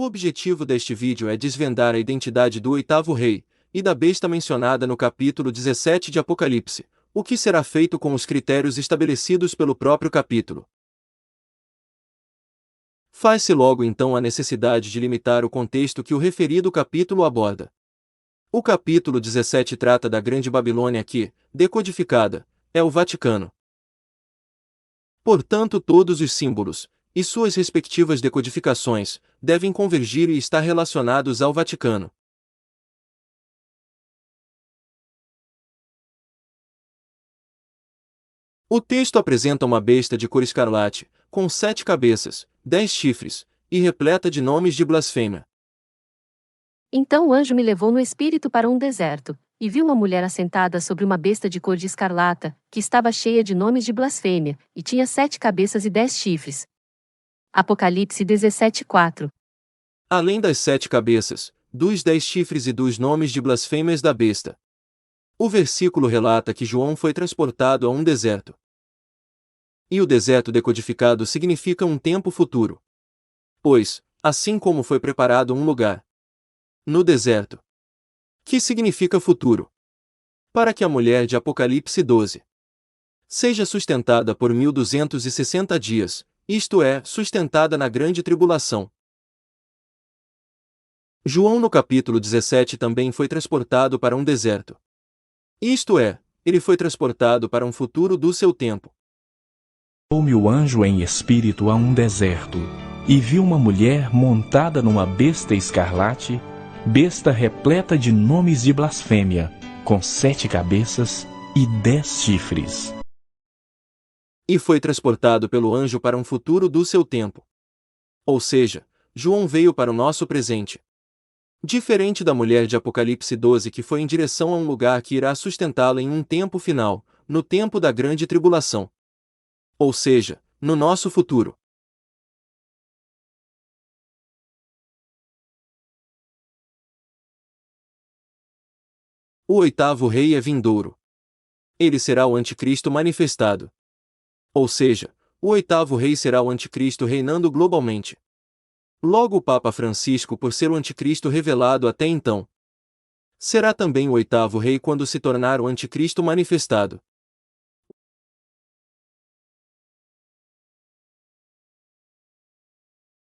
objetivo deste vídeo é desvendar a identidade do oitavo rei, e da besta mencionada no capítulo 17 de Apocalipse, o que será feito com os critérios estabelecidos pelo próprio capítulo. Faz-se logo então a necessidade de limitar o contexto que o referido capítulo aborda. O capítulo 17 trata da Grande Babilônia que, decodificada, é o Vaticano. Portanto, todos os símbolos, e suas respectivas decodificações, devem convergir e estar relacionados ao Vaticano. O texto apresenta uma besta de cor escarlate, com 7 cabeças, 10 chifres, e repleta de nomes de blasfêmia. Então o anjo me levou no espírito para um deserto, e vi uma mulher assentada sobre uma besta de cor de escarlata, que estava cheia de nomes de blasfêmia, e tinha 7 cabeças e 10 chifres. Apocalipse 17:4. Além das 7 cabeças, dos 10 chifres e dos nomes de blasfêmias da besta. O versículo relata que João foi transportado a um deserto. E o deserto decodificado significa um tempo futuro. Pois, assim como foi preparado um lugar no deserto, que significa futuro, para que a mulher de Apocalipse 12 seja sustentada por 1260 dias, isto é, sustentada na grande tribulação. João no capítulo 17 também foi transportado para um deserto. Isto é, ele foi transportado para um futuro do seu tempo. Levou-me o anjo em espírito a um deserto, e vi uma mulher montada numa besta escarlate, besta repleta de nomes de blasfêmia, com 7 cabeças e 10 chifres. E foi transportado pelo anjo para um futuro do seu tempo. Ou seja, João veio para o nosso presente. Diferente da mulher de Apocalipse 12 que foi em direção a um lugar que irá sustentá-la em um tempo final, no tempo da grande tribulação. Ou seja, no nosso futuro. O oitavo rei é vindouro. Ele será o anticristo manifestado. Ou seja, o oitavo rei será o anticristo reinando globalmente. Logo o Papa Francisco, por ser o anticristo revelado até então, será também o oitavo rei quando se tornar o anticristo manifestado.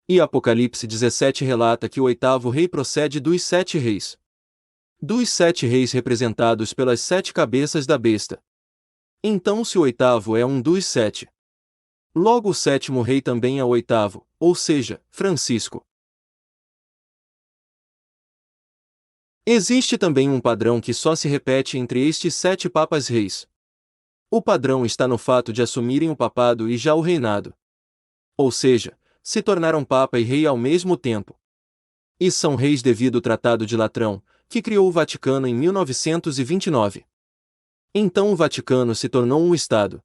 E Apocalipse 17 relata que o oitavo rei procede dos 7 reis. Dos 7 reis representados pelas 7 cabeças da besta. Então se o oitavo é um dos 7, logo o sétimo rei também é o oitavo, ou seja, Francisco. Existe também um padrão que só se repete entre estes 7 papas reis. O padrão está no fato de assumirem o papado e já o reinado. Ou seja, se tornaram papa e rei ao mesmo tempo. E são reis devido ao Tratado de Latrão, que criou o Vaticano em 1929. Então o Vaticano se tornou um Estado,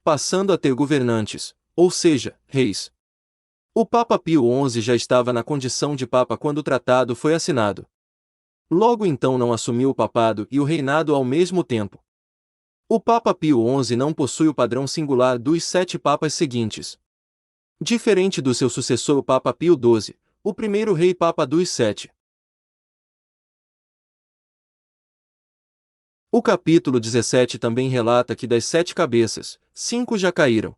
passando a ter governantes, ou seja, reis. O Papa Pio XI já estava na condição de Papa quando o tratado foi assinado. Logo então não assumiu o papado e o reinado ao mesmo tempo. O Papa Pio XI não possui o padrão singular dos 7 papas seguintes. Diferente do seu sucessor o Papa Pio XII, o primeiro rei papa dos 7. O capítulo 17 também relata que das 7 cabeças, 5 já caíram.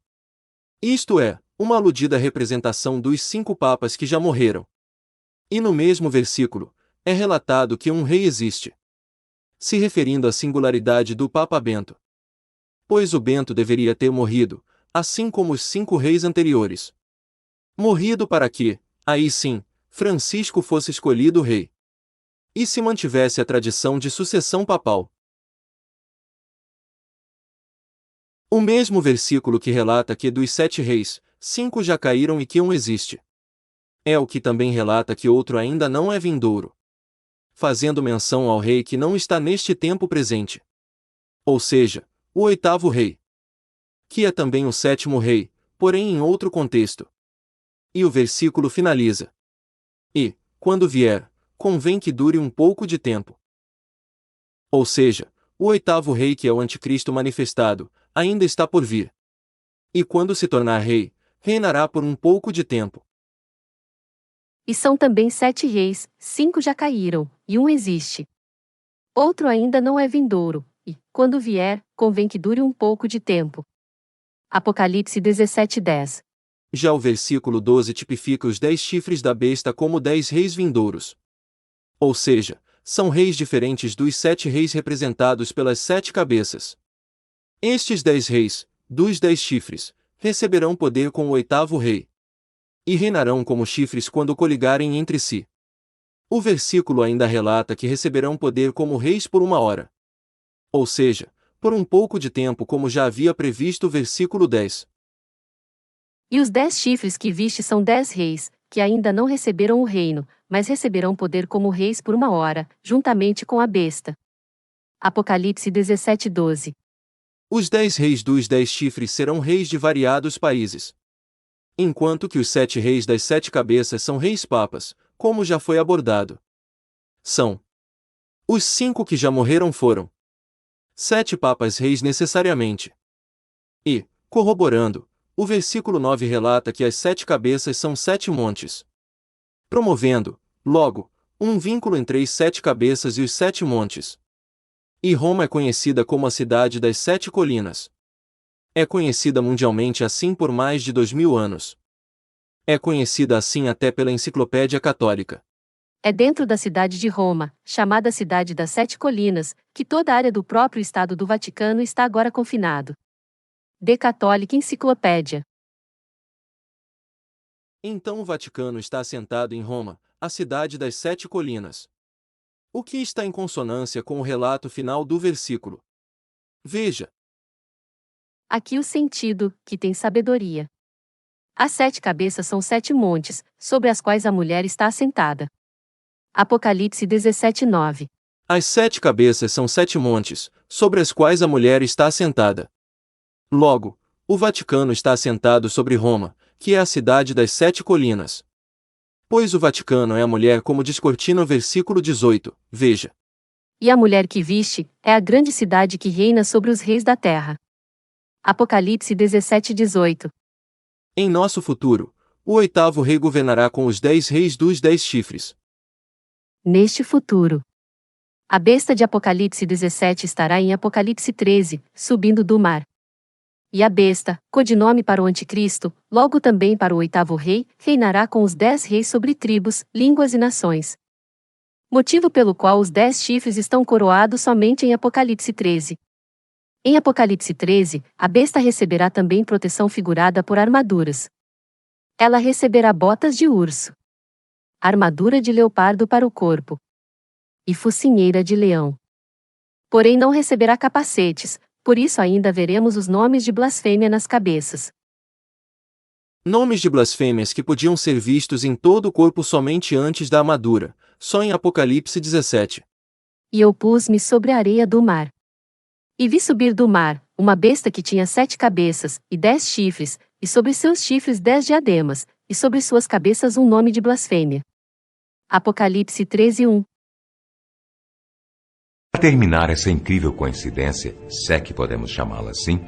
Isto é, uma aludida representação dos 5 papas que já morreram. E no mesmo versículo, é relatado que um rei existe, se referindo à singularidade do Papa Bento. Pois o Bento deveria ter morrido, assim como os 5 reis anteriores. Morrido para que, aí sim, Francisco fosse escolhido rei. E se mantivesse a tradição de sucessão papal. O mesmo versículo que relata que dos 7 reis, 5 já caíram e que um existe. É o que também relata que outro ainda não é vindouro, fazendo menção ao rei que não está neste tempo presente. Ou seja, o oitavo rei, que é também o 7º rei, porém em outro contexto. E o versículo finaliza: e, quando vier, convém que dure um pouco de tempo. Ou seja, o oitavo rei que é o anticristo manifestado, ainda está por vir. E quando se tornar rei, reinará por um pouco de tempo. E são também 7 reis, 5 já caíram, e um existe. Outro ainda não é vindouro, e, quando vier, convém que dure um pouco de tempo. Apocalipse 17:10. Já o versículo 12 tipifica os 10 chifres da besta como 10 reis vindouros. Ou seja, são reis diferentes dos 7 reis representados pelas 7 cabeças. Estes 10 reis, dos 10 chifres, receberão poder com o 8º rei. E reinarão como chifres quando coligarem entre si. O versículo ainda relata que receberão poder como reis por 1 hora. Ou seja, por um pouco de tempo, como já havia previsto o versículo 10. E os 10 chifres que viste são 10 reis, que ainda não receberam o reino, mas receberão poder como reis por 1 hora, juntamente com a besta. Apocalipse 17:12. Os 10 reis dos 10 chifres serão reis de variados países. Enquanto que os 7 reis das 7 cabeças são reis papas, como já foi abordado. São. Os 5 que já morreram foram 7 papas reis necessariamente. E, corroborando, o versículo 9 relata que as 7 cabeças são 7 montes. Promovendo, logo, um vínculo entre as 7 cabeças e os 7 montes. E Roma é conhecida como a cidade das 7 colinas. É conhecida mundialmente assim por mais de 2000 anos. É conhecida assim até pela Enciclopédia Católica. É dentro da cidade de Roma, chamada Cidade das 7 Colinas, que toda a área do próprio Estado do Vaticano está agora confinado. The Catholic Encyclopedia. Então o Vaticano está assentado em Roma, a cidade das 7 colinas. O que está em consonância com o relato final do versículo. Veja. Aqui o sentido, que tem sabedoria. As 7 cabeças são 7 montes, sobre as quais a mulher está assentada. Apocalipse 17:9. As 7 cabeças são 7 montes, sobre as quais a mulher está assentada. Logo, o Vaticano está assentado sobre Roma, que é a cidade das 7 colinas. Pois o Vaticano é a mulher, como descortina o versículo 18, veja. E a mulher que viste, é a grande cidade que reina sobre os reis da terra. Apocalipse 17:18. Em nosso futuro, o 8º rei governará com os 10 reis dos 10 chifres. Neste futuro, a besta de Apocalipse 17 estará em Apocalipse 13, subindo do mar. E a besta, codinome para o anticristo, logo também para o 8º rei, reinará com os 10 reis sobre tribos, línguas e nações. Motivo pelo qual os 10 chifres estão coroados somente em Apocalipse 13. Em Apocalipse 13, a besta receberá também proteção figurada por armaduras. Ela receberá botas de urso, armadura de leopardo para o corpo e focinheira de leão. Porém não receberá capacetes, por isso ainda veremos os nomes de blasfêmia nas cabeças. Nomes de blasfêmias que podiam ser vistos em todo o corpo somente antes da armadura, só em Apocalipse 17. E eu pus-me sobre a areia do mar. E vi subir do mar, uma besta que tinha 7 cabeças, e 10 chifres, e sobre seus chifres 10 diademas, e sobre suas cabeças um nome de blasfêmia. Apocalipse 13:1. Para terminar essa incrível coincidência, se é que podemos chamá-la assim,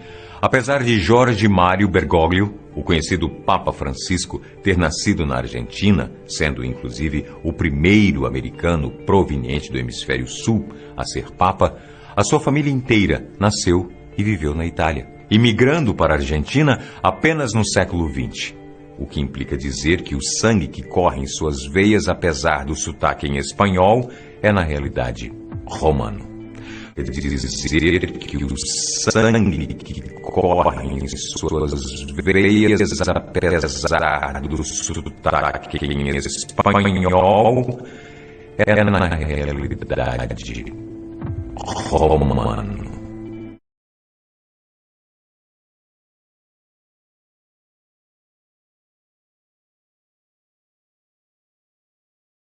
apesar de Jorge Mário Bergoglio, o conhecido Papa Francisco, ter nascido na Argentina, sendo inclusive o primeiro americano proveniente do hemisfério sul a ser Papa, a sua família inteira nasceu e viveu na Itália, imigrando para a Argentina apenas no século XX, o que implica dizer que o sangue que corre em suas veias, apesar do sotaque em espanhol, é na realidade romano. Quer dizer que o sangue que corre em suas veias, apesar do sotaque em espanhol, é na realidade romano.